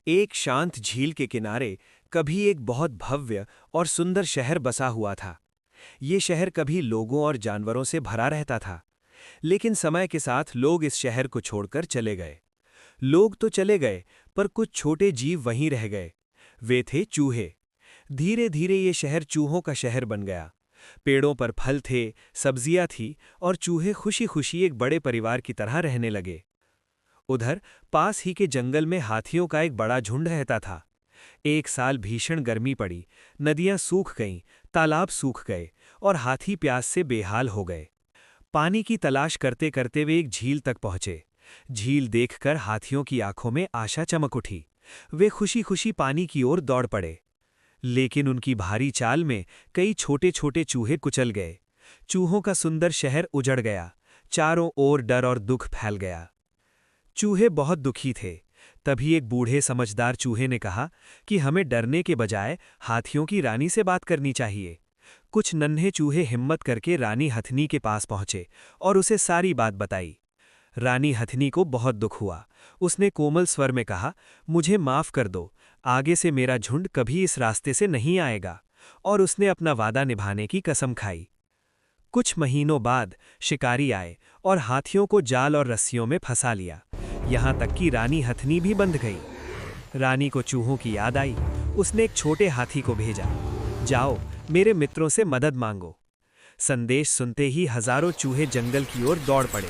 एक शांत झील के किनारे कभी एक बहुत भव्य और सुंदर शहर बसा हुआ था। ये शहर कभी लोगों और जानवरों से भरा रहता था, लेकिन समय के साथ लोग इस शहर को छोड़कर चले गए। लोग तो चले गए, पर कुछ छोटे जीव वहीं रह गए। वे थे चूहे। धीरे धीरे ये शहर चूहों का शहर बन गया। पेड़ों पर फल थे, सब्जियां थी, और चूहे खुशी खुशी एक बड़े परिवार की तरह रहने लगे। उधर पास ही के जंगल में हाथियों का एक बड़ा झुंड रहता था। एक साल भीषण गर्मी पड़ी, नदियां सूख गईं, तालाब सूख गए और हाथी प्यास से बेहाल हो गए। पानी की तलाश करते करते वे एक झील तक पहुंचे। झील देखकर हाथियों की आंखों में आशा चमक उठी। वे खुशी खुशी पानी की ओर दौड़ पड़े। लेकिन उनकी भारी चाल में कई छोटे छोटे चूहे कुचल गए। चूहों का सुंदर शहर उजड़ गया। चारों ओर डर और दुख फैल गया। चूहे बहुत दुखी थे। तभी एक बूढ़े समझदार चूहे ने कहा कि हमें डरने के बजाय हाथियों की रानी से बात करनी चाहिए। कुछ नन्हे चूहे हिम्मत करके रानी हथनी के पास पहुंचे और उसे सारी बात बताई। रानी हथनी को बहुत दुख हुआ। उसने कोमल स्वर में कहा, मुझे माफ कर दो, आगे से मेरा झुंड कभी इस रास्ते से नहीं आएगा। और उसने अपना वादा निभाने की कसम खाई। कुछ महीनों बाद शिकारी आए और हाथियों को जाल और रस्सियों में फंसा लिया। यहाँ तक कि रानी हथनी भी बंध गई। रानी को चूहों की याद आई। उसने एक छोटे हाथी को भेजा, जाओ मेरे मित्रों से मदद मांगो। संदेश सुनते ही हजारों चूहे जंगल की ओर दौड़ पड़े।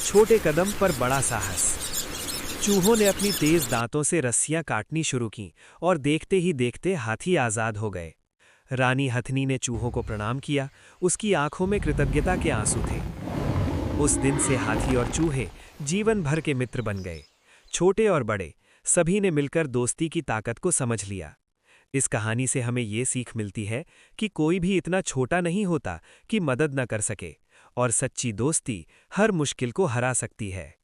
छोटे कदम पर बड़ा साहस। चूहों ने अपनी तेज दांतों से रस्सियां काटनी शुरू की और देखते ही देखते हाथी आजाद हो गए। रानी हथनी ने चूहों को प्रणाम किया। उसकी आंखों में कृतज्ञता के आंसू थे। उस दिन से हाथी और चूहे जीवन भर के मित्र बन गए। छोटे और बड़े सभी ने मिलकर दोस्ती की ताकत को समझ लिया। इस कहानी से हमें ये सीख मिलती है कि कोई भी इतना छोटा नहीं होता कि मदद न कर सके, और सच्ची दोस्ती हर मुश्किल को हरा सकती है।